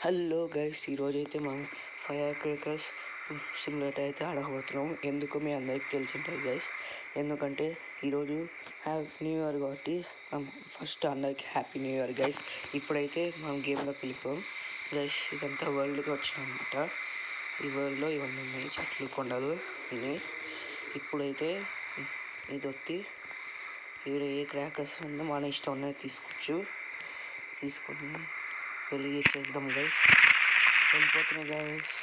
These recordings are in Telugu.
హలో గైస్, ఈరోజైతే మనం ఫైర్ క్రేకర్స్ సిమ్యులేటర్ అయితే ఆడబోతున్నాం. ఎందుకు మీ అందరికి తెలిసింటాయి గైస్, ఎందుకంటే ఈరోజు న్యూ ఇయర్ కాబట్టి ఫస్ట్ అందరికి హ్యాపీ న్యూ ఇయర్ గైస్. ఇప్పుడైతే మనం గేమ్లోకి వెళ్ళిపోయాం గైస్. ఇదంతా వరల్డ్కి వచ్చిందనమాట. ఈ వరల్డ్లో ఇవన్నీ ఉన్నాయి, చెట్లు కొండలు అన్నీ. ఇప్పుడైతే ఇది వచ్చి ఏ క్రాకర్స్ అన్నీ మన ఇష్టం ఉన్నది తీసుకొని వెలిగించేద్దాం గైస్. వెళ్ళిపోతున్నాయి గైస్.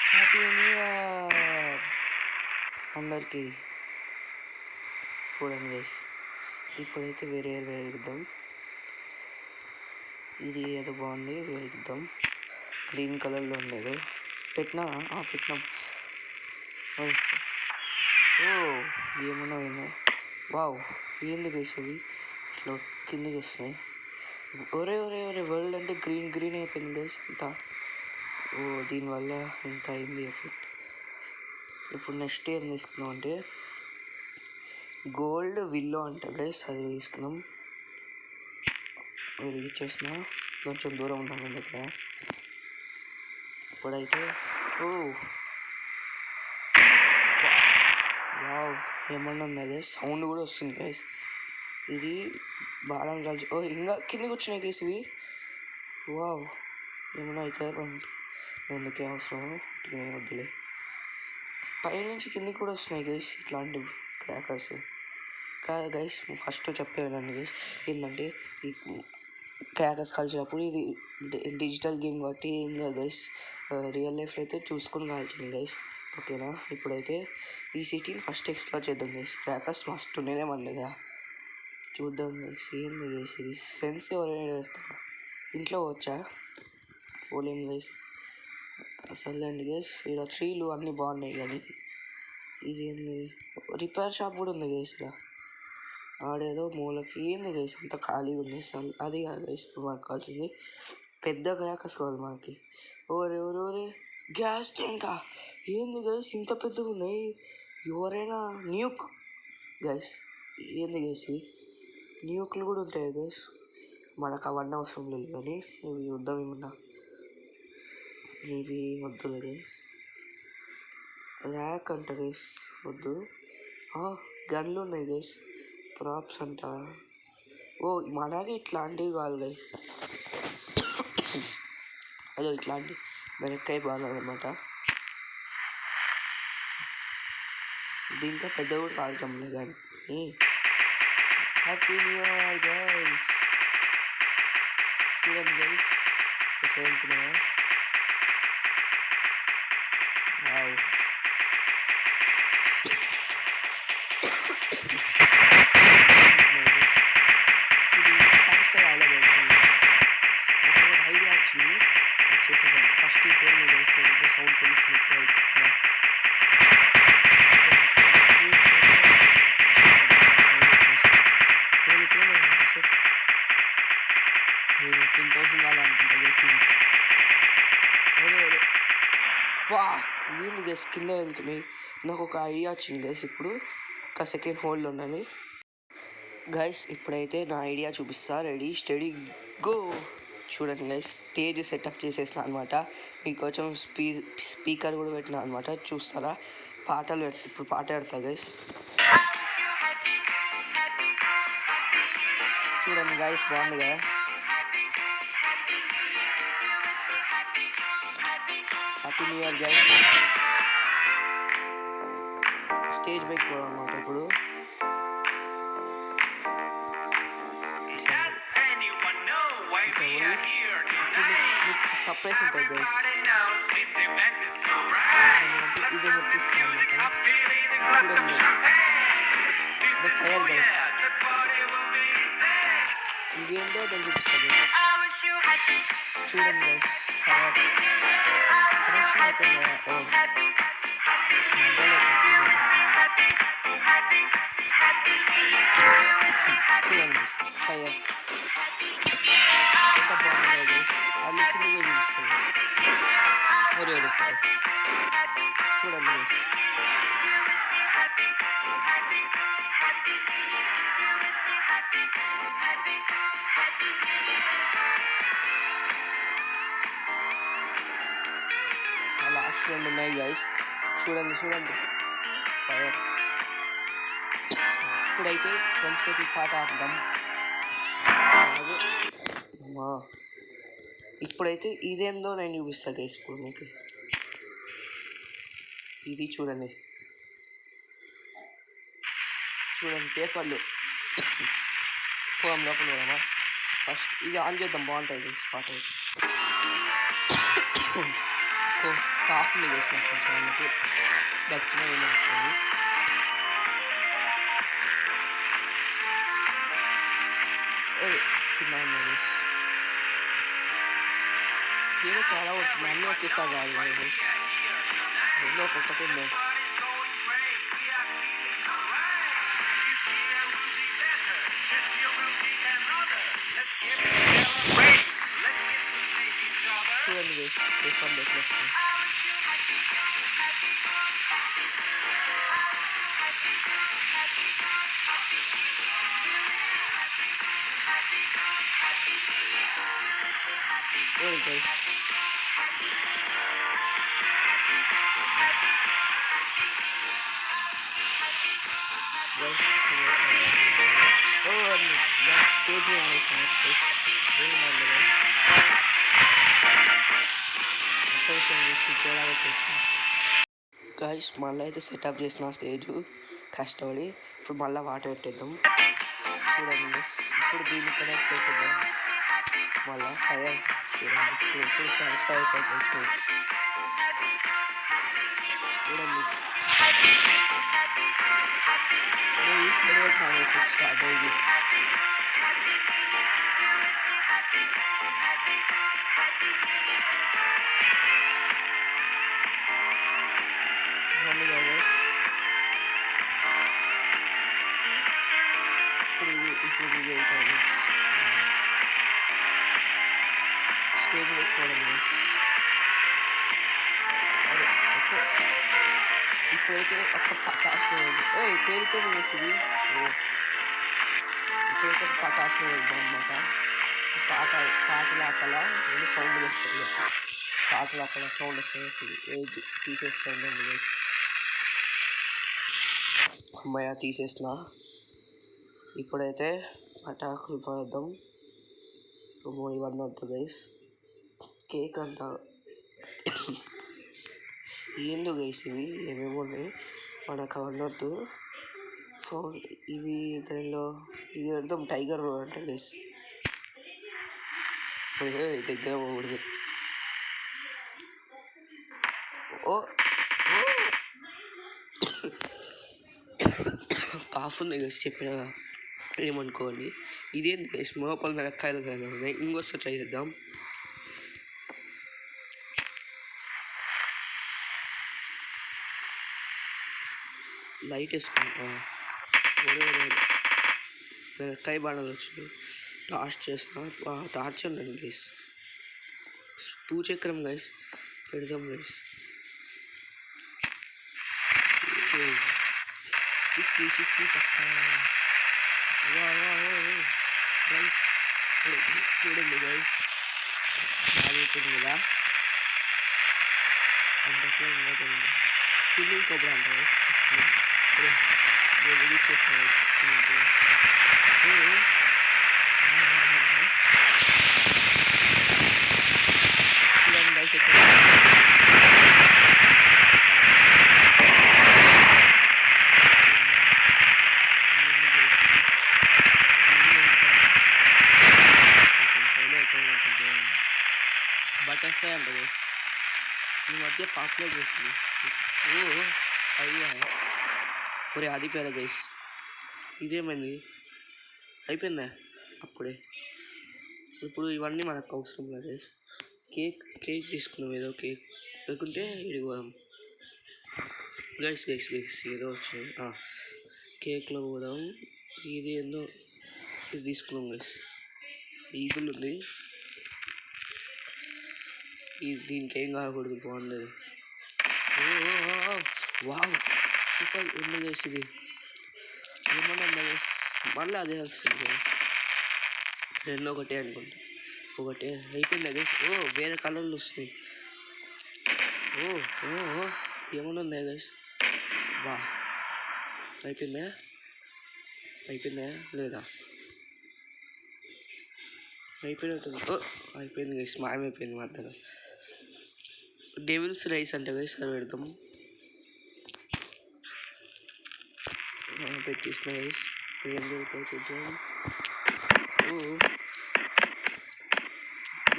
హ్యాపీ న్యూ ఇయర్ అందరికీ. చూడండి గైస్, ఇప్పుడైతే వేరే వెలిగిద్దాం. ఇది ఏదో బాగుంది, ఇది వెలిగిద్దాం. గ్రీన్ కలర్లో ఉండేది పెట్టినాం. ఓ ఏమన్నా పోయింది. వావ్, ఏంది గైస్ అది ఇట్లా కిందకి వస్తున్నాయి. ఒరే వరల్డ్ అంటే గ్రీన్ అయిపోయింది గైస్ అంతా. ఓ దీనివల్ల ఇంత అయింది ఎఫెక్ట్. ఇప్పుడు నెక్స్ట్ ఏం తీసుకున్నాం అంటే గోల్డ్ విల్లో అంట గైస్, అది తీసుకున్నాం. ఇచ్చేసిన కొంచెం దూరం ఉన్నాం దగ్గర. ఇప్పుడైతే వావ్ ఏమన్నా ఉందా గైస్, సౌండ్ కూడా వస్తుంది గైస్. ఇది బాగా కలిసి ఇంకా కిందకి వచ్చినాయి గైస్ ఇవి. వావ్ ఏమన్నా అవుతారు ఎందుకే అవసరం, వద్దులే. పైనుంచి కిందికి కూడా వస్తున్నాయి గైస్ ఇట్లాంటి క్రాకర్స్. కాదు గైస్, ఫస్ట్ చెప్పేవాళ్ళండి గైస్ ఏంటంటే ఈ క్రాకర్స్ కలిసినప్పుడు ఇది డిజిటల్ గేమ్ కాబట్టి ఏం కాదు గైస్. రియల్ లైఫ్ అయితే చూసుకొని కాల్చండి గైస్, ఓకేనా. ఇప్పుడైతే ఈ సిటీని ఫస్ట్ ఎక్స్ప్లోర్ చేద్దాం గైస్. క్రాకర్స్ మస్తు ఉండేనే మండగా చూద్దాం గైస్. ఏంది గైస్ ఇది ఫెన్స్ ఎవరైనా వేస్తారా? ఇంట్లో వచ్చా పోలేం గైస్. అసలు గైస్ ఇక్కడ ట్రీలు అన్నీ బాగున్నాయి, కానీ ఇది ఏంది రిపేర్ షాప్ కూడా ఉంది గైస్ ఇక్కడ. ఆడేదో మూలకి ఏంది గైస్ అంత ఖాళీగా ఉంది. అసలు అది కాదు గైస్, ఇప్పుడు మనకు కావాల్సింది పెద్ద క్రాకర్స్ కావాలి మనకి. ఓరే గ్యాస్ ట్యాంకా ఏంది గైస్ ఇంత పెద్దగా ఉన్నాయి. ఎవరైనా న్యూక్ గైస్, ఏంది గైస్ ఇవి న్యూక్లు కూడా ఉంటాయి గైస్. మనకు అవన్నీ అవసరం లేదు, కానీ ఇవి యుద్ధం ఏమన్నా ఇవి వద్దు గైస్. ర్యాక్ అంట గైస్, వద్దు. గన్లు ఉన్నాయి గైస్, ప్రాప్స్ అంట. మనకి ఇట్లాంటివి కాదు గైస్, అదో ఇట్లాంటి వెనక్కాయ బాగాలన్నమాట. దీంతో పెద్ద కూడా కాల్చడం లేదు కానీ. Happy new year guys. చూడండి గైస్ ఎక్కడ వెళ్తున్నాయా. ఐడియా వచ్చింది ఫస్ట్ సౌండ్ పొల్యూషన్ ఏంది గైస్ కింద వెళ్తున్నాయి. నాకు ఒక ఐడియా వచ్చింది గైస్. ఇప్పుడు ఒక సెకండ్ హోల్డ్ ఉండాలి గైస్. ఇప్పుడైతే నా ఐడియా చూపిస్తా. Ready steady go. చూడండి గైస్, స్టేజ్ సెటప్ చేసేసిన అనమాట. మీకోసం స్పీకర్ కూడా పెట్టిన అనమాట. చూస్తారా పాటలు పెడతా. ఇప్పుడు పాట పెడతా గైస్. చూడండి గైస్, బాగుంది కదా. Happy new year guys. Stage పైకి పోవాలన్నమాట ఇప్పుడు. సర్ప్రైజ్ ఉంటుంది గైస్. ఇదే నొప్పిస్తాను ఫైర్ గైస్. ఇదేంటో దాన్ని చూపిస్తుంది చూడండి గైస్. కనెక్షన్ అయిపోయిందా? చూడండి ఫైర్ ఎంత బాగుంది గైస్. అది కింద చూపిస్తుంది. ఫైర్ చూడండి గైస్. రెండు ఉన్నాయి గైస్, చూడండి చూడండి ఫైర్. ఇప్పుడైతే కొంతసేపు పాట ఆడదాం. ఇప్పుడైతే ఇదేందో నేను చూపిస్తాను గైస్. ఇప్పుడు మీకు ఇది చూడండి చూడండి పేపర్లు పోదాం లోపల పోదామా. ఫస్ట్ ఇది ఆన్ చేద్దాం, బాగుంటుంది గైస్ పాట. కాఫీ చేసిన కొంచెం అందుకు దక్షిణ వెళ్ళిపోయింది. చిన్న నేను చాలా వచ్చింది, అన్నీ వచ్చేస్తా కాదు ఎన్నో ఒక్కొక్కటి ఉంది. చూడండి రిఫండ్ ఎట్లా వస్తుంది. గైస్ మళ్ళీ అయితే సెటప్ చేసిన స్టేజ్ కష్టపడి. ఇప్పుడు మళ్ళీ వాటర్ పెట్టేద్దాం. చూడండి ఇప్పుడు దీన్ని కనెక్ట్ చేసేద్దాం. మళ్ళీ ఫైర్ చూడండి. ఇప్పుడు సాటిస్ఫై అవుతుంది స్టేజ్. చూడండి స్టార్ట్ అయ్యింది. ఇప్పుడు ఇది అవుతుంది స్టేజ్ పెట్టుకోవడం. ఇప్పుడైతే ఒక పటాసు పేరుతో వేసింది. ఇప్పుడైతే ఒక పటాసు వేద్దాం అన్నమాట. పాటలు అక్కడ నేను సౌండ్ వస్తుంది, పాటలు అక్కడ సౌండ్ వస్తుంది. ఏది తీసేస్తుంది అమ్మాయి తీసేసిన. ఇప్పుడైతే పటాకులు పోద్దాం. ఇవన్నీ వద్దు గైస్. కేక్ అంతా ఏందో గైస్ ఇవి ఏమేమో ఉన్నాయి, మనకు అవన్నీ వద్దు. ఫోన్ ఇవి దానిలో ఇది పెడతాం. టైగర్ అంటే గైస్ దగ్గర పోకూడదు. కాఫ్ ఉంది గైస్ చెప్పిన ఏమనుకోండి. ఇదేంటి గైస్ మోపల మిరక్కాయలు కానీ ఉన్నాయి. ఇంకొకసారి ట్రై చేద్దాం. లైట్ వేసుకుంటా. మిరక్కాయ బాణాలు వచ్చింది. టార్చ్ చేస్తా. టార్చ్ ఉందండి గైస్. చక్రం గైస్ పెడదాం గైస్. చిక్కి చిక్కి చక్క గైస్. చూడండి గైస్ బాగుంటుంది కదా. అంతట్లో స్పిన్నింగ్ కొబ్బరి అంటారు. చూడండి గైస్ ఎక్కడ బటర్ఫ్లై అంట గైస్. ఈ మధ్య పాపులర్ చేస్తుంది. అయ్యా ఒరే ఆదిపోయాలి గైస్. ఇదేమైంది అయిపోయిందా అప్పుడే. ఇప్పుడు ఇవన్నీ మనకు అవసరం లేదు గైస్. కేక్ తీసుకున్నాం. ఏదో కేక్ లేకుంటే ఇడిపోదాం గైస్. ఏదో వచ్చింది. కేక్లో పోదాం. ఇది ఏందో ఇది తీసుకున్నాం గైస్. ఈగులు ఉంది. దీనికి ఏం కాకూడదు, బాగుండదు. వావ్ సూపర్ ఉంది గైస్. ఇది ఏమన్నా ఉందా గైస్? మళ్ళీ అదే వస్తుంది గైస్. రెండు ఒకటే అనుకుంటా. ఒకటే అయిపోయిందా గైస్? వేరే కలర్లు వస్తున్నాయి. ఓ ఓ ఓ, ఏమన్నా ఉందా గైస్? వా, అయిపోయిందా? అయిపోయిందా లేదా? అయిపోయినట్టుంది. ఓ, అయిపోయింది గైస్, మాయమైపోయింది మధ్యలో. డెవిల్స్ రైస్ అంటే గైస్ అది పెడతాం. పెట్టేసిన గైస్, ఏం జరుగుతుందో చూద్దాం. ఓ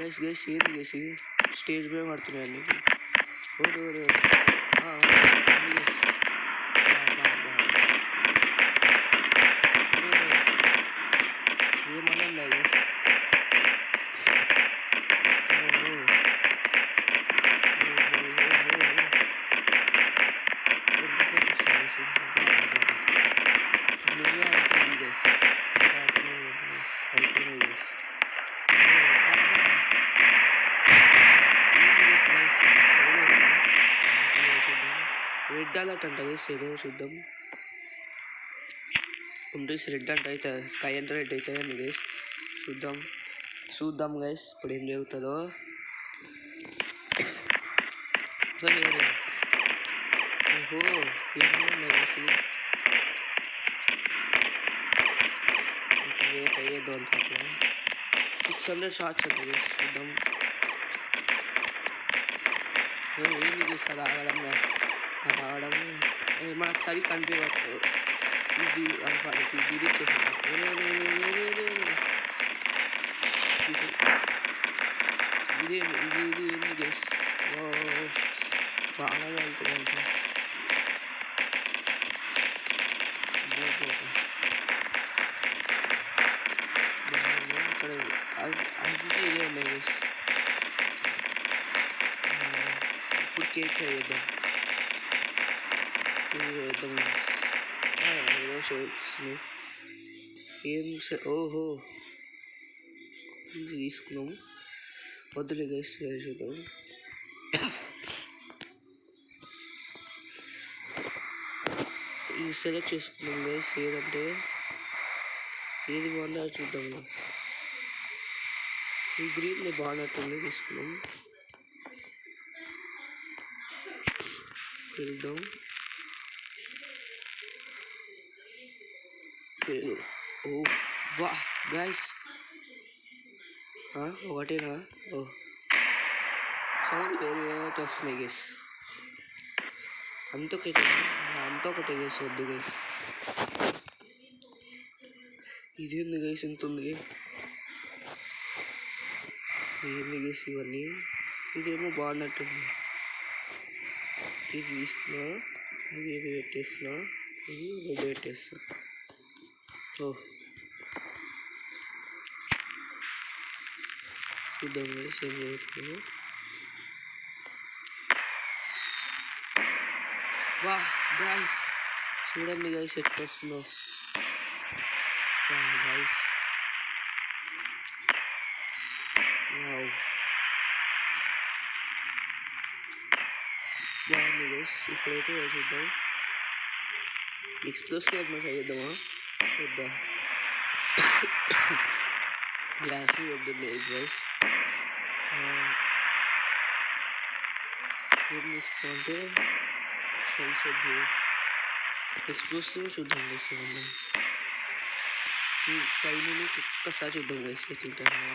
గైస్ గైస్, ఏంది గైస్ ఇది? స్టేజ్ మీద పడుతున్నాయి అన్నీ. ఓ ఏమన్నా ఉందా గైస్? రెడ్ అలర్ట్ అంట గైస్, ఏదో చూద్దాం. ఉండ్రీస్ రెడ్ అంట, అయితే స్కై అంతా రెడ్ అవుతుంది గైస్. చూద్దాం గైస్ ఇప్పుడు ఏం జరుగుతుందో. ఓహో, ఏమన్నా గైస్ అయ్యేద్దాం అంత 600 షార్ట్స్ అంట గైస్. చూద్దాం. ఏంది గైస్ అది ఆగడం మనకు సరి కనిపించవచ్చు. ఇది వాళ్ళకి ఇది చేసాను. ఇది ఏంది గైస్? బాగా వెళ్తుందంట. అక్కడ అంటే ఇదే ఉన్నాయి గైస్. ఇప్పుడు కేక్ వేద్దాం. ఏదో చూపిస్తుంది. ఏం ఓహో, ఇది తీసుకున్నాము. వద్దులే గైస్, చూద్దాం. ఇది సెలెక్ట్ చేసుకున్నాం గైస్. ఏదంటే ఏది బాగుందో చూద్దాం. ఈ గ్రీన్ బాగున్నట్టుంది, తీసుకున్నాం. వెళ్దాం. ఓ వా గైస్, ఒకటేనా? ఓ సౌండ్ వేరే వస్తున్నాయి గైస్. అంతొకటే గైస్, వద్దు గైస్. ఇదేంది గైస్ ఇంత ఉంది? ఏంది గైస్ ఇవన్నీ? ఇదేమో బాగున్నట్టుంది. ఇది తీసుకున్నా, ఇది పెట్టేస్తున్నా, ఇది పెట్టేస్తా. ఓ చూద్దాం గైస్ ఏం జరుగుతుందో. వా గైస్, చూడండి గైస్ ఎట్లా వస్తుందో. గైస్ వావ్, బాగుంది గైస్. ఇప్పుడైతే చూద్దాం. ఎక్స్ప్లోసివ్ అడ్మాస్ అయ్యేద్దామా? వద్దా? గ్లాస్ వద్దు లేదు గైస్. ఏం తీసుకుంటే షెల్స్ వద్దు. ఎక్స్ప్లోసివ్ చూద్దాం గైస్. టైంని ఒక్కసారి చూద్దాం గైస్. ఎట్లా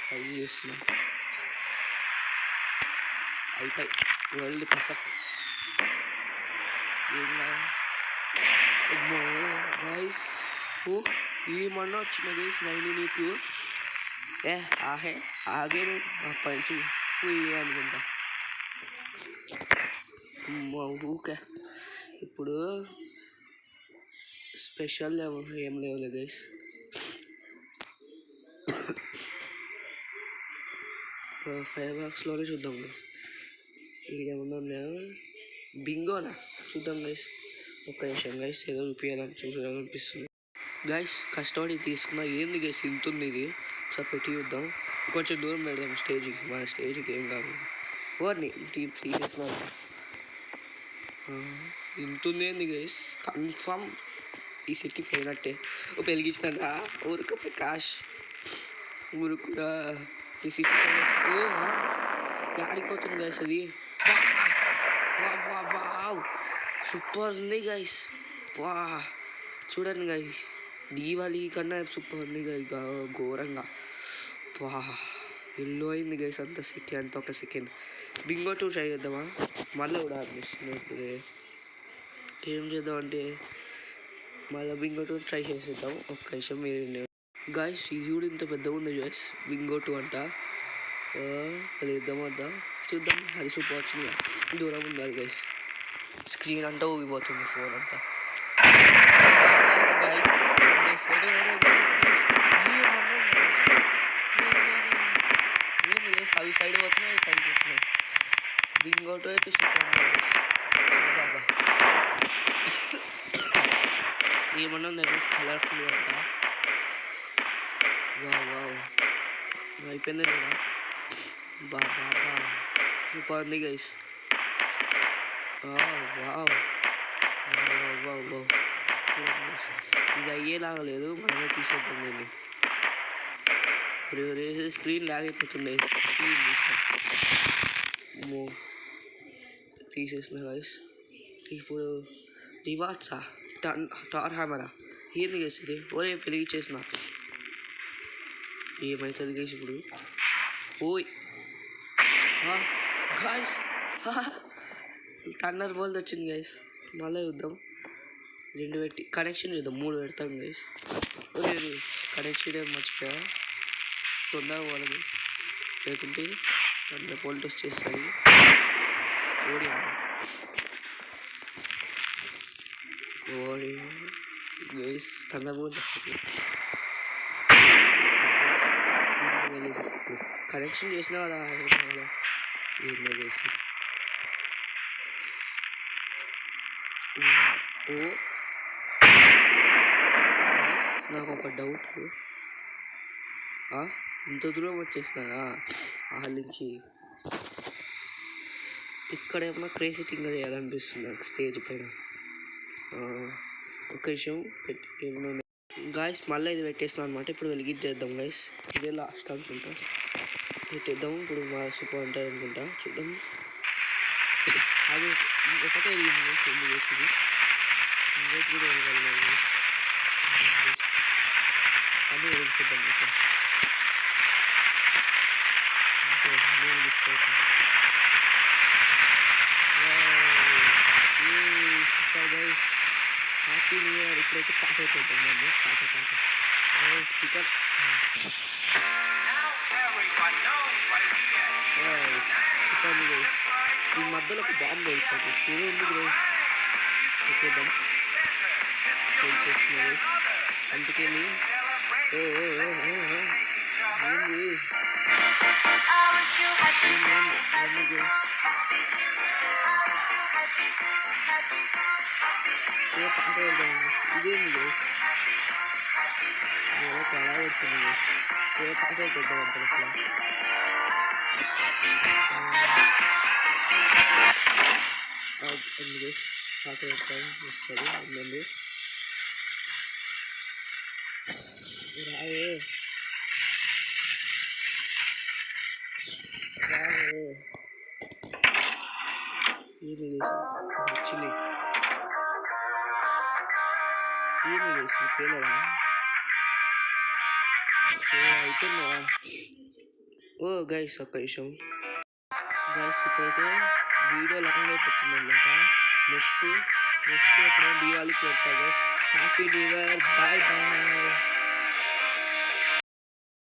టైం చేస్తున్నాం. అయిపోయి వరల్డ్ పసక్ గైస్. ఓ ఏమన్నా వచ్చిన గైస్ 9 నీకు ఆగే పంచి అనుకుంటా. ఊకే ఇప్పుడు స్పెషల్ ఏం లేవులే గైస్. ఫైవ్ బాక్స్లోనే చూద్దాం గైస్. ఇదేమన్నా ఉన్నాయా? బింగోనా? చూద్దాం గైస్. ఒక్క నిమిషం గైస్, ఏదో చూడాలనిపిస్తుంది గైస్. కష్టపడి తీసుకున్నా. ఏంది గైస్ ఇంత ఉంది? ఇది ఒకసారి పెట్టి చూద్దాం. కొంచెం దూరం పెడదాం స్టేజ్కి. మన స్టేజ్కి ఏం కాదు. ఓర్ని తీసేసిన ఇంత ఉంది. ఏంది గైస్? కన్ఫామ్ ఈ సిటీ పోయినట్టే. పెరిగించినా ఊరుకు ప్రకాష్ ఊరుకురా. ఈ సిటీ ఆడిపోతుంది గైస్. అది వావ్ సూపర్ ఉంది గైస్. వా చూడండి గైస్, దీవాలి కన్నా సూపర్ ఉంది గైస్, ఘోరంగా. వా ఎల్లో అయింది గైస్ అంత సెకండ్, అంత ఒక సెకండ్. బింగో 2 ట్రై చేద్దామా? మళ్ళీ కూడా అనిపిస్తుంది. ఏం చేద్దాం అంటే మళ్ళీ బింగో 2 ట్రై చేసేద్దాం. ఒక్క నిమిషం మీరు గాయస్, ఇది కూడా ఇంత పెద్దగా ఉంది గాయస్. బింగో 2 అంట. అది ఇద్దాం వద్దా చూద్దాం. అది సూపర్ వచ్చింది, దూరం ఉంది అది గైస్. స్క్రీన్ అంతా ఊగిపోతుంది, ఫోన్ అంతా. అవి సైడ్ పోతున్నాయి, సైడ్ పోతున్నాయి. బింగో 2 అయితే సూపర్ బాబా. ఏమన్నా ఉంది గైస్, కలర్ఫుల్ అంట. వావ్ అయిపోయింది కదా. బాబా సూపర్ ఉంది గైస్. వావ్ ఇది అయ్యేలాగా లేదు, మనమే తీసేద్దాం దీన్ని. స్క్రీన్ లాగ్ అయిపోతుంది. తీసేసిన గైస్. ఇప్పుడు రివార్డ్సా, టార్ హ్యామరా ఏంది గైస్ ఇది? ఓరే పెరిగి చేసిన ఏమవుతుంది గైస్ ఇప్పుడు? ఓయ్ గాయస్, థండర్ బోల్ట్ వచ్చింది గైస్. మళ్ళీ చూద్దాం, 2 పెట్టి కనెక్షన్ చూద్దాం. 3 పెడతాం గైస్. కనెక్షన్ ఏం మర్చిపోయా, తొందరగా పోవాలి గైస్, లేకుంటే థండర్ బోల్ట్ వచ్చేస్తాయి. ఓడి గైస్, థండర్ బోల్ట్ కనెక్షన్ చేసినా కదా ఏందో చేసి. నాకు ఒక డౌట్, ఇంత దూరం వచ్చేసినా వాళ్ళ నుంచి ఇక్కడ ఏమన్నా క్రేజీ థింగ్ చేయాలనిపిస్తుంది నాకు స్టేజ్ పైన. ఒక విషయం ఏమన్నా గాయస్, మళ్ళీ ఇది పెట్టేసినాం అనమాట. ఇప్పుడు వెలిగించేద్దాం గైస్, ఇదే లాస్ట్ అనుకుంటా. పెట్టేద్దాం ఇప్పుడు. మా సూపర్ ఉంటుంది అనుకుంటా, చూద్దాం. అది ఒకటే చేసింది, ఇంకోటి కూడా వెళ్ళగలిగాం గైస్. అన్నీ వెలిగిద్దాం ఇంకా. Happy new year. ఇప్పుడైతే పాట అయిపోతాం అండి. పాట స్పీకర్ సూపర్ గైస్. ఈ మధ్యలో ఒక బాంబు వెళ్ళిపోతుంది, ఏదో ఉంది గైస్. చూద్దాం చేస్తున్నా గైస్. అందుకని ఏంది పాట వెళ్దాం. ఇదేంది గైస్, చాలా వచ్చింది గైస్. పాట వెళ్దాం అంటే అట్లా. అందుకే పాట వెళ్తాం వస్తుంది. ఉందండి రావే ఏంది వచ్చింది, ఏంది చేసింది పేలరా అయిపోయిందా? ఓ గైస్ ఒక్క విషయం గైస్, ఇప్పుడైతే వీడియో లాంగ్ అయిపోతుంది అనమాట. నెక్స్ట్ ఎప్పుడైనా దీవాళికి పెడతా guys. Happy new year, bye bye.